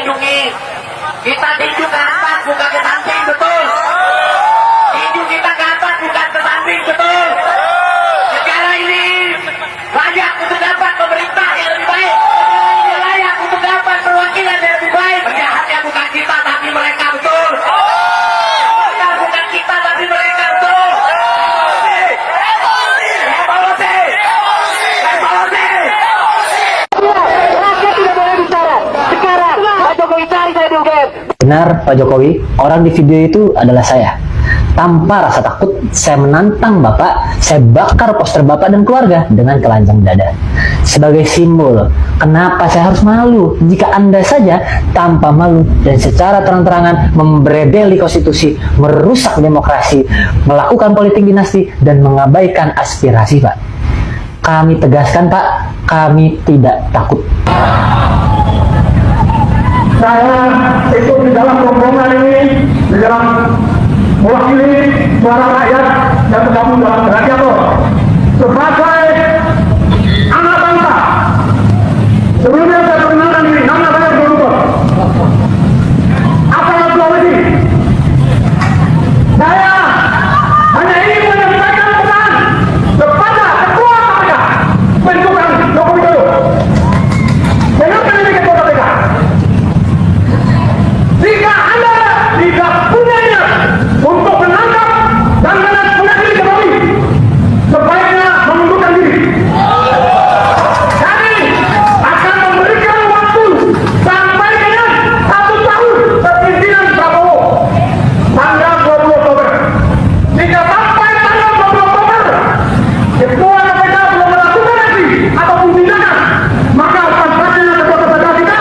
dilindungi. Kita tinju ke atas bukan ke samping, betul. Tinju kita ke atas bukan ke samping, betul. Negara ini layak untuk dapat pemerintah yang lebih baik. Negara ini layak untuk dapat perwakilan yang lebih baik. Penjahatnya bukan kita tapi mereka, betul. Benar, bukan kita tapi mereka, betul. Benar, Pak Jokowi, orang di video itu adalah saya. Tanpa rasa takut, saya menantang Bapak, saya bakar poster Bapak dan keluarga dengan telanjang dada. Sebagai simbol, kenapa saya harus malu jika Anda saja tanpa malu dan secara terang-terangan membredeli konstitusi, merusak demokrasi, melakukan politik dinasti, dan mengabaikan aspirasi, Pak. Kami tegaskan, Pak, kami tidak takut. Saya ikut di dalam rombongan ini, di dalam mewakili suara rakyat dan bergabung dalam gladiator sebagai anak bangsa. Sebelumnya saya perkenalkan diri, nama saya Bro. Asal Sulawesi. Saya hanya ingin menyampaikan pesan kepada Ketua KPK, bentukan Joko Widodo. Kenapa ini Ketua KPK? Jika Anda tidak punya niat untuk menangkap dan mengadili Jokowi, sebaiknya mengundurkan diri. Kami akan memberikan waktu sampai dengan 1 tahun kepemimpinan Prabowo tanggal 20 Oktober. Jika sampai tanggal 20 Oktober Ketua KPK belum melakukan aksi ataupun tindakan, maka tampaknya Ketua KPK kita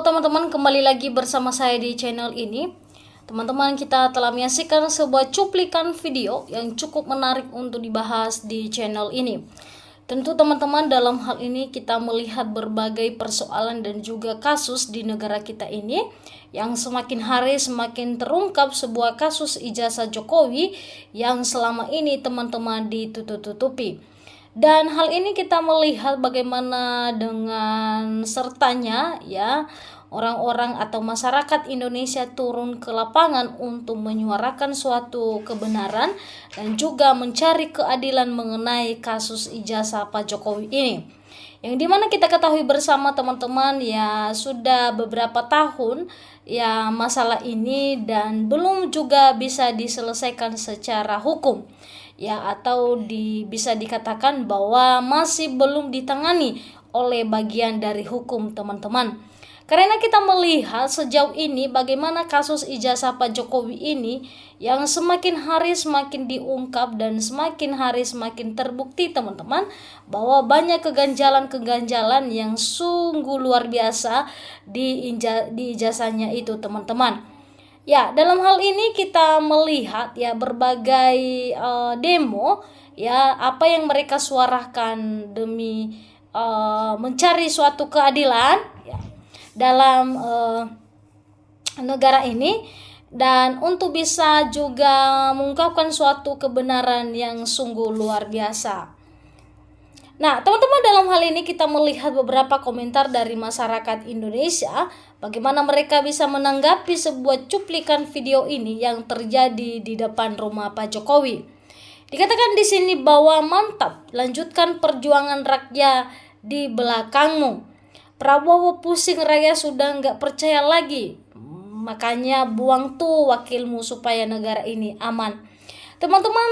teman-teman, kembali lagi bersama saya di channel ini. Teman-teman, kita telah menyaksikan sebuah cuplikan video yang cukup menarik untuk dibahas di channel ini. Tentu teman-teman, dalam hal ini kita melihat berbagai persoalan dan juga kasus di negara kita ini yang semakin hari semakin terungkap sebuah kasus ijazah Jokowi yang selama ini teman-teman ditutup-tutupi. Dan hal ini kita melihat bagaimana dengan sertanya ya orang-orang atau masyarakat Indonesia turun ke lapangan untuk menyuarakan suatu kebenaran dan juga mencari keadilan mengenai kasus ijazah Pak Jokowi ini. Yang dimana kita ketahui bersama teman-teman ya sudah beberapa tahun ya masalah ini dan belum juga bisa diselesaikan secara hukum ya atau bisa dikatakan bahwa masih belum ditangani oleh bagian dari hukum teman-teman. Karena kita melihat sejauh ini bagaimana kasus ijazah Pak Jokowi ini yang semakin hari semakin diungkap dan semakin hari semakin terbukti teman-teman bahwa banyak keganjalan-keganjalan yang sungguh luar biasa di ijazahnya itu teman-teman. Ya, dalam hal ini kita melihat ya berbagai demo ya apa yang mereka suarakan demi mencari suatu keadilan ya dalam negara ini dan untuk bisa juga mengungkapkan suatu kebenaran yang sungguh luar biasa. Nah, teman-teman, dalam hal ini kita melihat beberapa komentar dari masyarakat Indonesia bagaimana mereka bisa menanggapi sebuah cuplikan video ini yang terjadi di depan rumah Pak Jokowi. Dikatakan di sini bahwa mantap, lanjutkan perjuangan rakyat di belakangmu. Prabowo pusing, rakyat sudah nggak percaya lagi, makanya buang tuh wakilmu supaya negara ini aman. Teman-teman,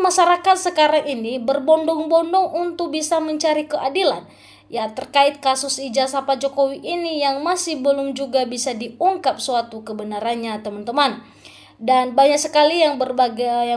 masyarakat sekarang ini berbondong-bondong untuk bisa mencari keadilan ya terkait kasus ijazah Pak Jokowi ini yang masih belum juga bisa diungkap suatu kebenarannya teman-teman. Dan banyak sekali yang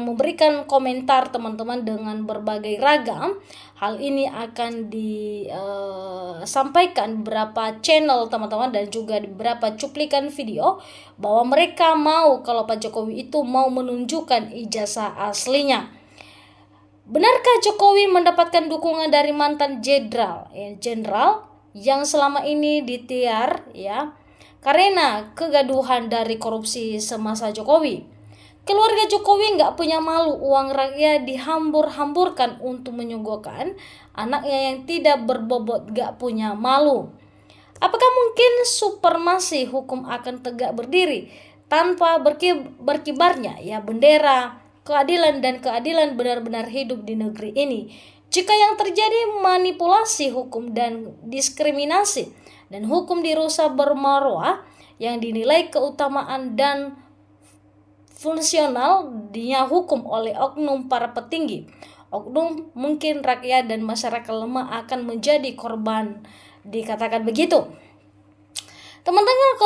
memberikan komentar teman-teman dengan berbagai ragam. Hal ini akan disampaikan beberapa channel teman-teman dan juga beberapa cuplikan video bahwa mereka mau kalau Pak Jokowi itu mau menunjukkan ijazah aslinya. Benarkah Jokowi mendapatkan dukungan dari mantan jenderal yang selama ini ditiar ya karena kegaduhan dari korupsi semasa Jokowi? Keluarga Jokowi nggak punya malu, uang rakyat dihambur-hamburkan untuk menyogokkan anaknya yang tidak berbobot, nggak punya malu. Apakah mungkin supremasi hukum akan tegak berdiri tanpa berkibarnya ya bendera keadilan dan keadilan benar-benar hidup di negeri ini? Jika yang terjadi manipulasi hukum dan diskriminasi dan hukum dirusak bermarwah yang dinilai keutamaan dan fungsional dia hukum oleh oknum para petinggi. Oknum mungkin rakyat dan masyarakat lemah akan menjadi korban, dikatakan begitu. Teman-teman,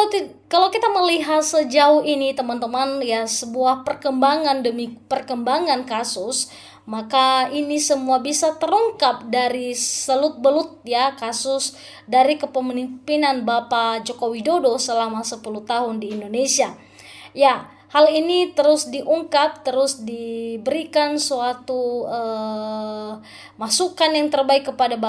kalau kita melihat sejauh ini teman-teman ya sebuah perkembangan demi perkembangan kasus, maka ini semua bisa terungkap dari selut-belut ya kasus dari kepemimpinan Bapak Joko Widodo selama 10 tahun di Indonesia. Ya, hal ini terus diungkap, terus diberikan suatu masukan yang terbaik kepada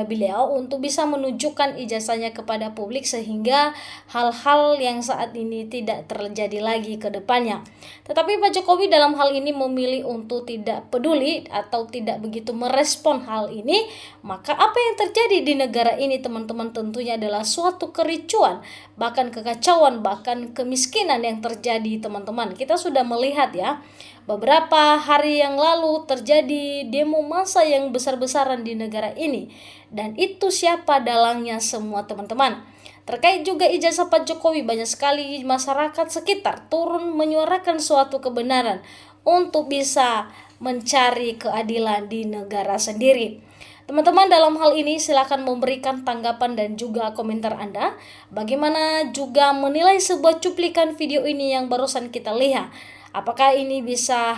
beliau untuk bisa menunjukkan ijazahnya kepada publik sehingga hal-hal yang saat ini tidak terjadi lagi ke depannya. Tetapi Pak Jokowi dalam hal ini memilih untuk tidak peduli atau tidak begitu merespon hal ini, maka apa yang terjadi di negara ini teman-teman tentunya adalah suatu kericuan, bahkan kekacauan, bahkan kemiskinan yang terjadi teman-teman. Kita sudah melihat ya beberapa hari yang lalu terjadi demo massa yang besar-besaran di negara ini, dan itu siapa dalangnya semua teman-teman. Terkait juga ijazah Pak Jokowi, banyak sekali masyarakat sekitar turun menyuarakan suatu kebenaran untuk bisa mencari keadilan di negara sendiri. Teman-teman, dalam hal ini silakan memberikan tanggapan dan juga komentar Anda. Bagaimana juga menilai sebuah cuplikan video ini yang barusan kita lihat. Apakah ini bisa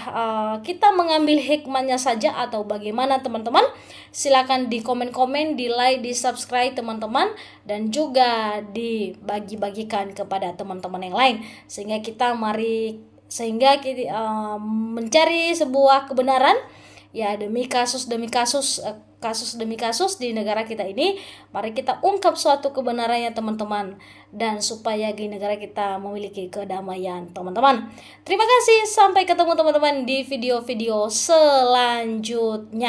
kita mengambil hikmahnya saja atau bagaimana teman-teman? Silakan di komen-komen, di like, di subscribe teman-teman, dan juga dibagi-bagikan kepada teman-teman yang lain sehingga kita mencari sebuah kebenaran ya demi kasus demi kasus di negara kita ini. Mari kita ungkap suatu kebenarannya teman-teman, dan supaya di negara kita memiliki kedamaian teman-teman. Terima kasih, sampai ketemu teman-teman di video-video selanjutnya.